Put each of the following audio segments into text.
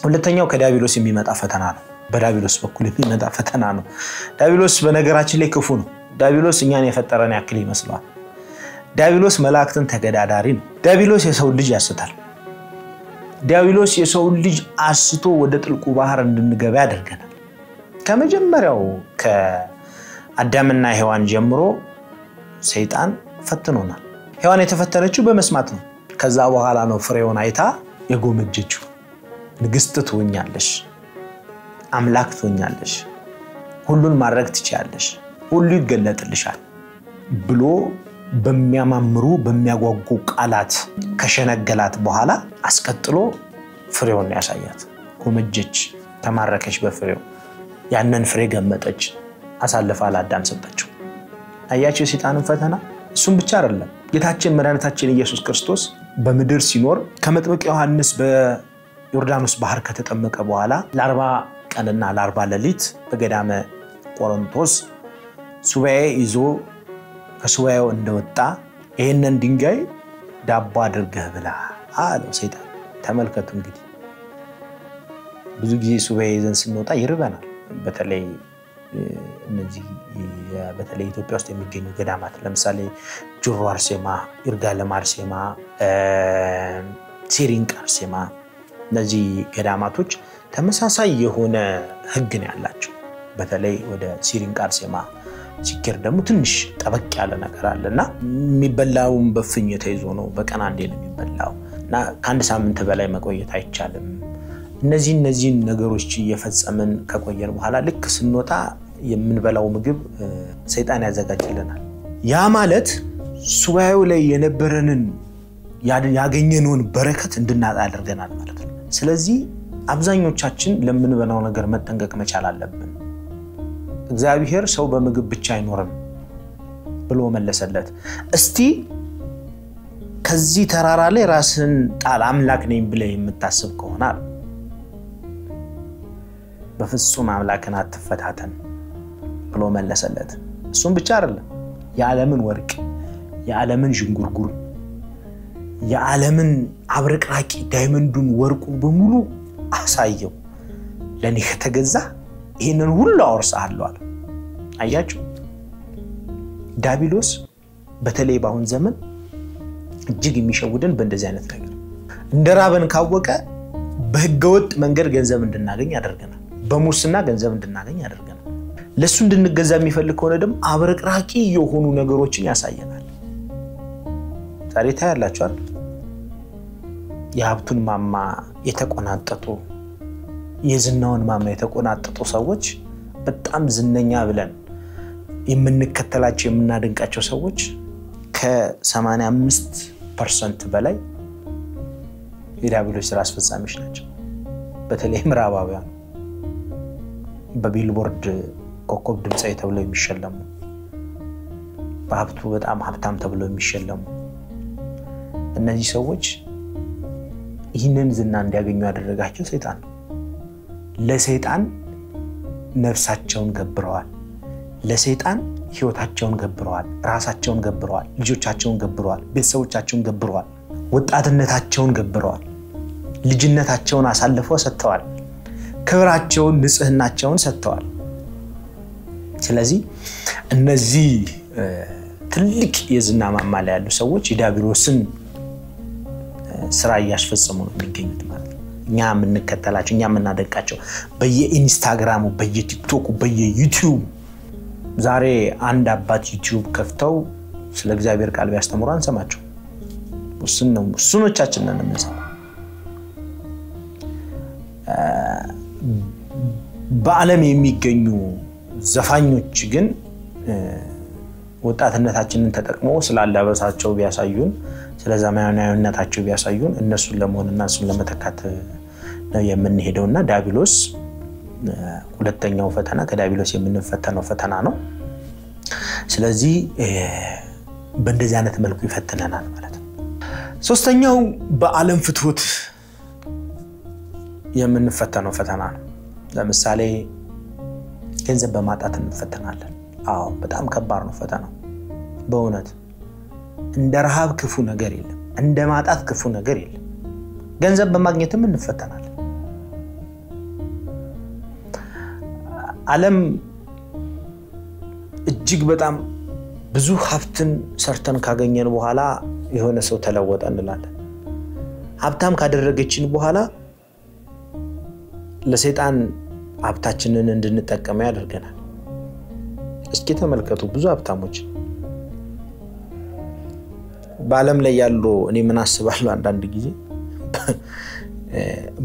ሁለተኛው ከዲያብሎስ የሚመጣ ፈተና ነው በዲያብሎስ በኩል የሚመጣ ፈተና ነው ዲያብሎስ በነገራችን ላይ ክፉ ነው ዲያብሎስ እኛን የፈጠረን ያክል ይመስላል ዲያብሎስ መላእክትን ተገዳዳሪ ነው ዲያብሎስ የሰው ልጅ ያስታል ዲያብሎስ የሰው ልጅ አስቶ ወደ ጥልቁ ባህር እንድንገባ ያደርገናል ከመጀመሪያው ከአዳምና ሔዋን ጀምሮ ሰይጣን ፈትኖናል ሔዋን የተፈተነችው በመስማት ነው ከዛ በኋላ ነው ፍሬውን አይታ የጎመጀችው ንግስት ትሆኛለሽ አምላክ ትሆኛለሽ ሁሉን ማድረግ ትችያለሽ ሁሉ ይገለጥልሻል ብሎ በሚያማምሩ በሚያጓጉ ቃላት ከሸነገላት በኋላ አስቀጥሎ ፍሬውን ያሳያት ጎመጀች ተማረከች በፍሬው ያንን ፍሬ ገመጠች አሳልፋ ለአዳም ሰጠችው አያችሁ የሰይጣንን ፈተና እሱም ብቻ አይደለም ጌታችን መድኃኒታችን ኢየሱስ ክርስቶስ በምድር ሲኖር ከመጥምቅ ዮሐንስ በዮርዳኖስ ባህር ከተጠመቀ በኋላ ለ40 ቀንና ለ40 ሌሊት በገዳመ ቆሮንቶስ ሱባኤ ይዞ ከሱባኤው እንደወጣ ይሄንን ድንጋይ ዳቦ አድርገህ ብላ አለው ሰይጣን ተመልከቱ እንግዲህ ብዙ ጊዜ ሱባኤ ይዘን ስንወጣ ይርበናል በተለይ እነዚህ በተለይ ኢትዮጵያ ውስጥ የሚገኙ ገዳማት ለምሳሌ ጆሮ አርሴማ ይርጋለም አርሴማ ሲሪንቅ አርሴማ እነዚህ ገዳማቶች ተመሳሳይ የሆነ ህግ ነው ያላቸው በተለይ ወደ ሲሪንቅ አርሴማ ሲከር ደግሞ ትንሽ ጠበቅ ያለ ነገር አለና የሚበላውም በፍኝ ተይዞ ነው በቀን አንዴ ነው የሚበላው እና ከአንድ ሳምንት በላይ መቆየት አይቻልም እነዚህ ነገሮች እየፈጸምን ከቆየን በኋላ ልክ ስንወጣ የምንበላው ምግብ ሰይጣን ያዘጋጅልናል ያ ማለት ሱባኤው ላይ የነበረንን ያገኘነውን በረከት እንድናጣ ያደርገናል ማለት ነው ስለዚህ አብዛኞቻችን ለምንበላው ነገር መጠንቀቅ መቻል አለብን እግዚአብሔር ሰው በምግብ ብቻ አይኖርም ብሎ መለሰለት እስቲ ከዚህ ተራራ ላይ ራስን ጣል አምላክ ነኝ ብለህ የምታስብ ከሆነ በፍጹም አምላክን አትፈታተን ብሎ መለሰለት እሱም ብቻ አይደለም የዓለምን ወርቅ የዓለምን ዥንጉርጉር የዓለምን አብረቅራቂ ዳይመንዱን ወርቁን በሙሉ አሳየው ለኔ ከተገዛ ይሄንን ሁሉ አወርሳለሁ አለ አያችሁ ዲያብሎስ በተለይ ባሁን ዘመን እጅግ የሚሸውደን በእንደዚህ አይነት ነገር እንደራበን ካወቀ በህገወጥ መንገድ ገንዘብ እንድናገኝ ያደርገናል በሙስና ገንዘብ እንድናገኝ ያደርገናል ለሱ እንድንገዛ የሚፈልግ ከሆነ ደግሞ አብረቅራቂ የሆኑ ነገሮችን ያሳየናል ዛሬ ታያላችሁ አይደል የሀብቱን ማማ የተቆናጠጡ የዝናውን ማማ የተቆናጠጡ ሰዎች በጣም ዝነኛ ብለን የምንከተላቸው የምናደንቃቸው ሰዎች ከ85% በላይ የዲያብሎስ ራስ ፈጻሚዎች ናቸው በተለይ ምዕራባውያን በቢልቦርድ ኮከብ ድምጻይ ተብለው የሚሸለሙ በሀብቱ በጣም ሀብታም ተብለው የሚሸለሙ እነዚህ ሰዎች ይህንን ዝና እንዲያገኙ ያደረጋቸው ሰይጣን ነው ለሰይጣን ነፍሳቸውን ገብረዋል ለሰይጣን ህይወታቸውን ገብረዋል ራሳቸውን ገብረዋል ልጆቻቸውን ገብረዋል ቤተሰቦቻቸውን ገብረዋል ወጣትነታቸውን ገብረዋል ልጅነታቸውን አሳልፈው ሰጥተዋል ክብራቸውን ንጽህናቸውን ሰጥተዋል ስለዚህ እነዚህ ትልቅ የዝና ማማ ላይ ያሉ ሰዎች የዲያብሎስን ስራ ያስፈጽሙ ነው የሚገኙት ማለት እኛ ምንከተላቸው እኛ ምናደንቃቸው በየኢንስታግራሙ በየቲክቶኩ በየዩቲዩብ ዛሬ አንድ አባት ዩቲዩብ ከፍተው ስለ እግዚአብሔር ቃል ቢያስተምሩ አንሰማቸው እሱኖቻችን ነን የምንሰማው በዓለም የሚገኙ ዘፋኞች ግን ወጣትነታችንን ተጠቅመው ስላለበሳቸው ቢያሳዩን ስለ ዘመናዊነታቸው ቢያሳዩን እነሱን ለመሆንና እሱን ለመተካት ነው የምንሄደውና ዲያብሎስ ሁለተኛው ፈተና ከዲያብሎስ የምንፈተነው ፈተና ነው ስለዚህ በእንደዚህ አይነት መልኩ ይፈተነናል ማለት ነው ሶስተኛው በዓለም ፍትወት የምንፈተነው ፈተና ነው ለምሳሌ ገንዘብ በማጣት እንፈተናለን አዎ በጣም ከባድ ነው ፈተናው በእውነት እንደ ረሃብ ክፉ ነገር የለም እንደ ማጣት ክፉ ነገር የለም ገንዘብ በማግኘትም እንፈተናለን ዓለም እጅግ በጣም ብዙ ሀብትን ሰርተን ካገኘን በኋላ የሆነ ሰው ተለወጠ እንላለን ሀብታም ካደረገችን በኋላ ለሰይጣን ሀብታችንን እንድንጠቀም ያደርገናል እስኪ ተመልከቱ ብዙ ሀብታሞች በዓለም ላይ ያሉ እኔ ምን አስባለሁ አንዳንድ ጊዜ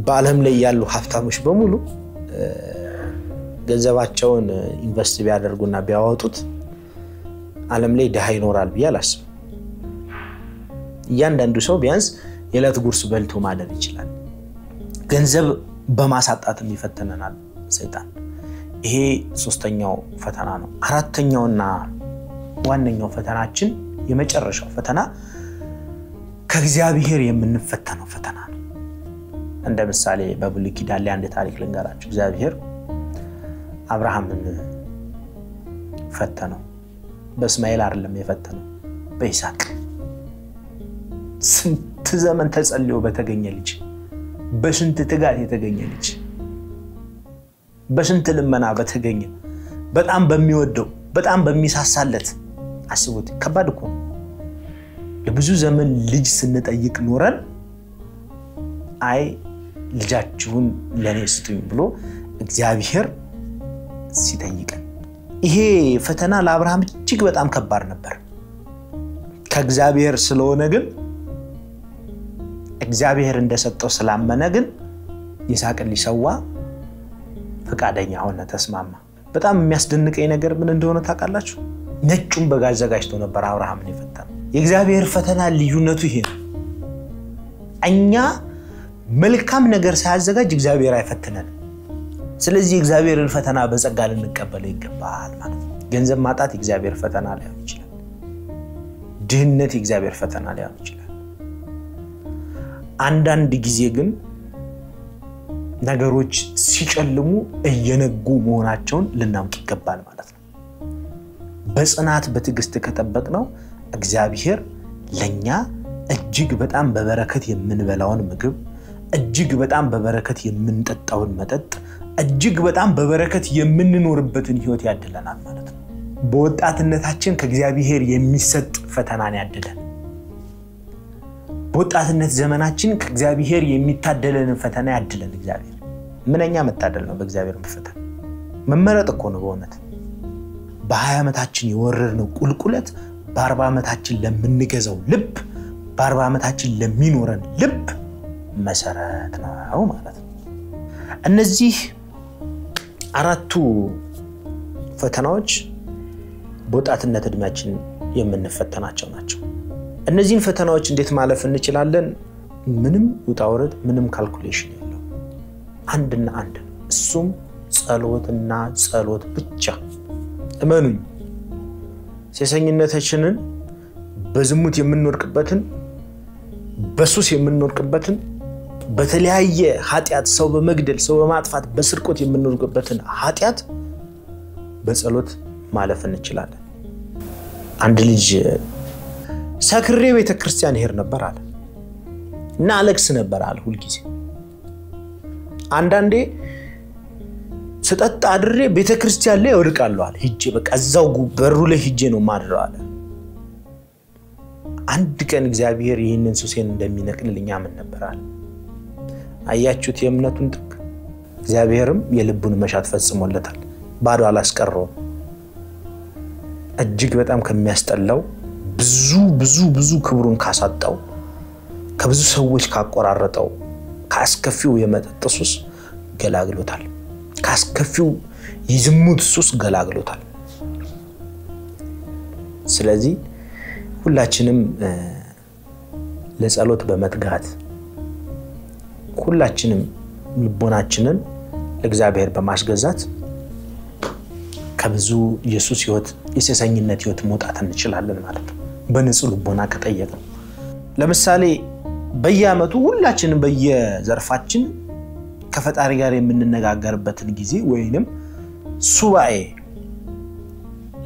በዓለም ላይ ያሉ ሀብታሞች በሙሉ ገንዘባቸውን ኢንቨስት ቢያደርጉና ቢያወጡት ዓለም ላይ ደሃ ይኖራል ቢያላስ ያንዳንዱ ሰው ቢያንስ የዕለት ጉርስ በልቶ ማደር ይችላል ገንዘብ በማሳጣትም ይፈተነናል ሰይጣን ይሄ ሶስተኛው ፈተና ነው አራተኛውና ዋነኛው ፈተናችን የመጨረሻው ፈተና ከእግዚአብሔር የምንፈተነው ፈተና ነው እንደ ምሳሌ በብሉይ ኪዳን ላይ አንድ ታሪክ ልንገራችሁ እግዚአብሔር አብርሃምን ፈተነው በእስማኤል አይደለም የፈተነው በይስሐቅ ስንት ዘመን ተጸልዮ በተገኘ ልጅ በስንት ትጋት የተገኘ ልጅ በስንት ልመና በተገኘ በጣም በሚወደው በጣም በሚሳሳለት አስቡት ከባድ እኮ ለብዙ ዘመን ልጅ ስንጠይቅ ኖረን አይ ልጃችሁን ለኔ ስጡኝ ብሎ እግዚአብሔር ሲጠይቀን ይሄ ፈተና ለአብርሃም እጅግ በጣም ከባድ ነበር ከእግዚአብሔር ስለሆነ ግን እግዚአብሔር እንደሰጠው ስላመነ ግን ይስሐቅን ሊሰዋ ፈቃደኛ ሆነ ተስማማ በጣም የሚያስደንቀኝ ነገር ምን እንደሆነ ታውቃላችሁ ነጩን በግ አዘጋጅቶ ነበር አብርሃምን የፈተነው የእግዚአብሔር ፈተና ልዩነቱ ይሄ ነው እኛ መልካም ነገር ሳያዘጋጅ እግዚአብሔር አይፈትነን ስለዚህ እግዚአብሔርን ፈተና በጸጋ ልንቀበለው ይገባል ማለት ነው ገንዘብ ማጣት እግዚአብሔር ፈተና ሊሆን ይችላል ድህነት እግዚአብሔር ፈተና ሊሆን ይችላል አንዳንድ ጊዜ ግን ነገሮች ሲጨልሙ እየነጉ መሆናቸውን ልናውቅ ይገባል ማለት ነው በጽናት በትግስት ከተጠበቅነው እግዚአብሔር ለኛ እጅግ በጣም በበረከት የምንበላውን ምግብ እጅግ በጣም በበረከት የምንጠጣውን መጠጥ እጅግ በጣም በበረከት የምንኖርበትን ህይወት ያድለናል ማለት ነው በወጣትነታችን ከእግዚአብሔር የሚሰጥ ፈተናን ያድለን በወጣትነት ዘመናችን ከእግዚአብሔር የሚታደለንን ፈተና ያድለን እግዚአብሔር ምንኛ መታደል ነው በእግዚአብሔር መፈተን መመረጥ እኮ ነው በእውነት በ20 ዓመታችን የወረድነው ቁልቁለት በ40 ዓመታችን ለምንገዛው ልብ በ40 ዓመታችን ለሚኖረን ልብ መሰረት ነው ማለት ነው እነዚህ አራቱ ፈተናዎች በወጣትነት እድሜያችን የምንፈተናቸው ናቸው እነዚህን ፈተናዎች እንዴት ማለፍ እንችላለን ምንም ውጣውረድ ምንም ካልኩሌሽን የለው አንድና አንድ እሱም ጸሎትና ጸሎት ብቻ እመኑኝ ሴሰኝነታችንን በዝሙት የምንወርቅበትን በሱስ የምንወርቅበትን በተለያየ ኃጢያት ሰው በመግደል ሰው በማጥፋት በስርቆት የምንወርቅበትን ኃጢያት በጸሎት ማለፍ እንችላለን አንድ ልጅ ሰክሬ ቤተክርስቲያን ሄር ነበር አለ እና አለክስ ነበር አለ ሁሉ ጊዜ አንዳንዴ ስጠጣ አድሬ ቤተክርስቲያን ላይ ወድቃለሁ አለ ሂጄ በቃ እዛው በሩ ላይ ሂጄ ነው ማድረው አለ አንድ ቀን እግዚአብሔር ይሄንን ሱሴን እንደሚነቅልልኝ አምን ነበር አለ አያችሁት የእምነቱን ጥቅ እግዚአብሔርም የልቡን መሻት ፈጽሞለታል ባዶ አላስቀረው እጅግ በጣም ከሚያስጠላው ብዙ ክብሩን ካሳጣው ከብዙ ሰዎች ካቆራረጠው ካስከፊው የመጠጥ ሱስ ገላግሎታል ካስከፊው የዝሙት ሱስ ገላግሎታል ስለዚህ ሁላችንም ለጸሎት በመትጋት ሁላችንም ልቦናችንን ለእግዚአብሔር በማስገዛት ከብዙ ኢየሱስ ሕይወት የሰሰኝነት ሕይወት መውጣት እንችላለን ማለት ነው በንጹህ ልቦና ከጠየቅን ለምሳሌ በየአመቱ ሁላችንም በየዘርፋችን ከፈጣሪ ጋር የምንነጋገርበትን ጊዜ ወይንም ሱባኤ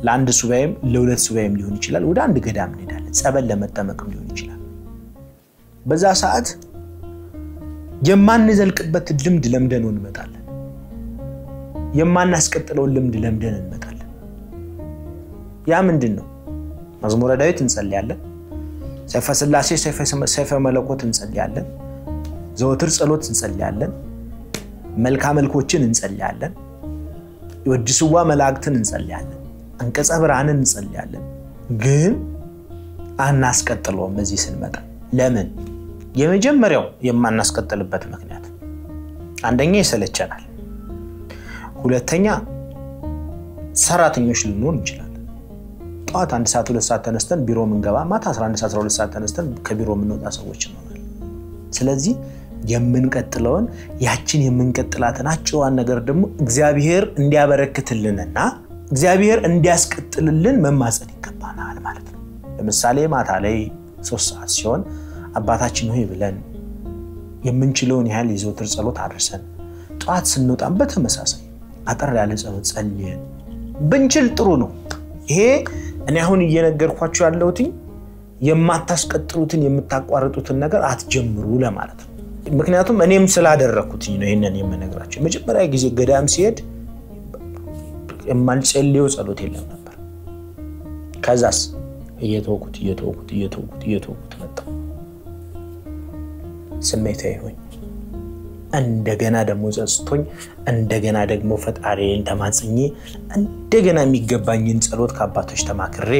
ለአንድ ሱባኤም ለሁለት ሱባኤም ሊሆን ይችላል ወደ አንድ ገዳም እንሄዳለን ጸበል ለመጠመቅም ሊሆን ይችላል በዛ ሰዓት የማንዘልቅበት ልምድ ለምደን እንመጣለን የማናስቀጥለው ልምድ ለምደን እንመጣለን ያ ምንድነው መዝሙረ ዳዊት እንጸልያለን ሰይፈ ስላሴ ሰይፈ መለኮት እንጸልያለን ዘወትር ጸሎት እንጸልያለን መልካም መልኮችን እንጸልያለን ይወድስዋ መላእክትን እንጸልያለን አንቀጸ ብርሃንን እንጸልያለን ግን አናስቀጥለውም በዚህ ስንመጣ ለምን የመጀመሪያው የማናስቀጥልበት ምክንያት አንደኛ ይሰለቸናል ሁለተኛ ሰራተኞች ልንሆን እንችላለን ጧት 1 ሰዓት 2 ሰዓት ተነስተን ቢሮ ምንገባ ማታ 11 ሰዓት 12 ሰዓት ተነስተን ከቢሮ ምንወጣ ሰዎች እንሆናለን ስለዚህ የምንቀጥለውን ያችን የምንቀጥላትን አጭዋን ነገር ደግሞ እግዚአብሔር እንዲያበረክትልንና እግዚአብሔር እንዲያስቀጥልልን መማጸን ይገባናል ማለት ነው ለምሳሌ ማታ ላይ 3 ሰዓት ሲሆን አባታችን ሆይ ብለን የምንችለውን ያህል የዘወትር ጸሎት አድርሰን ጧት ስንወጣም በተመሳሳይ አጠር ያለ ጸሎት ጸልየን ብንችል ጥሩ ነው ይሄ እኔ አሁን እየነገርኳችሁ ያለሁት የማታስቀጥሉትን የምታቋርጡትን ነገር አትጀምሩ ለማለት ነው ምክንያቱም እኔም ስላደረኩት ነው ይሄንን የምነግራችሁ መጀመሪያ ጊዜ ገዳም ሲሄድ የማልጸልየው ጸሎት የለም ነበር ከዛስ እየተወኩት መጣ ስሜታዊ ሆኝ እንደገና ደግሞ ጸጽቶኝ እንደገና ደግሞ ፈጣሪን ተማጽኜ እንደገና የሚገባኝን ጸሎት ከአባቶች ተማክሬ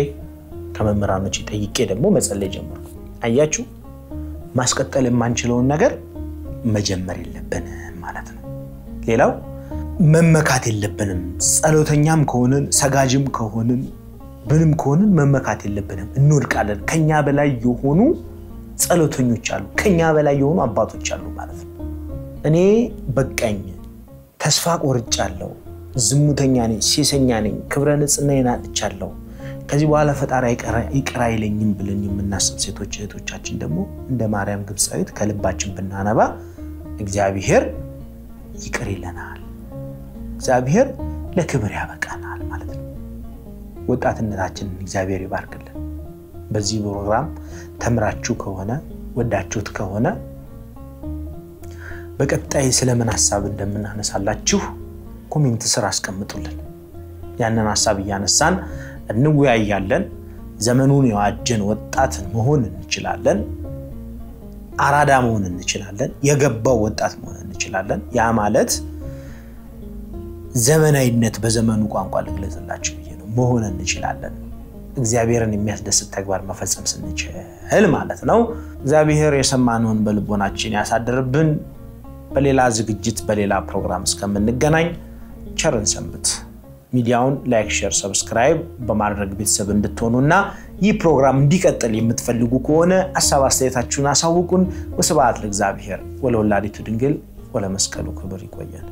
ከመምህራኖች ጠይቄ ደግሞ መጸለይ ጀመርኩ አያችሁ ማስቀጠል የማንችለውን ነገር መጀመር የለብንም ማለት ነው ሌላው መመካት የለብንም ጸሎተኛም ከሆነን ሰጋጅም ከሆነን ብንም ከሆነን መመካት የለብንም እንወድቃለን ከኛ በላይ የሆኑ ጸሎተኞች አሉ ከኛ በላይ የሆኑ አባቶች አሉ ማለት ነው እኔ በቃኝ ተስፋ ቆርጫለሁ ዝሙተኛ ነኝ ሴሰኛ ነኝ ክብረ ንጽህናዬን አጥቻለሁ ከዚህ በኋላ ፈጣሪ ይቅር አይለኝም ብለን የምናስብ ሴቶች እህቶቻችን ደግሞ እንደ ማርያም ግብጻዊት ከልባችን ብናነባ እግዚአብሔር ይቅር ይለናል እግዚአብሔር ለክብር ያበቃናል ማለት ነው ወጣትነታችንን እግዚአብሔር ይባርክልን በዚህ ፕሮግራም ተምራችሁ ከሆነ ወዳችሁት ከሆነ በቀጣይ ስለምን ሐሳብ እንደምናነሳላችሁ ኮሜንት ስር አስቀምጡልን ያንን ሐሳብ ያነሳን እንወያያለን ዘመኑን የዋጀን ወጣት መሆን እንችላለን አራዳ መሆን እንችላለን የገባው ወጣት መሆን እንችላለን ያ ማለት ዘመናዊነት በዘመኑ ቋንቋ ልግለጽላችሁ ነው መሆን እንችላለን እግዚአብሔርን የሚያስደስት ተግባር መፈጸም ስንችል ማለት ነው እግዚአብሔር የሰማነውን በልቦናችን ያሳድርብን በሌላ ዝግጅት በሌላ ፕሮግራም እስከምንገናኝ ቸርን ሰንብት ሚዲያውን ላይክ ሼር ሰብስክራይብ በማድረግ ቤተሰብ እንድትሆኑና ይህ ፕሮግራም እንዲቀጥል የምትፈልጉ ከሆነ ሐሳብ አስተያየታችሁን አሳውቁን ወስብሐት ለእግዚአብሔር ወለወላዲቱ ድንግል ወለመስቀሉ ክብር ይቆየን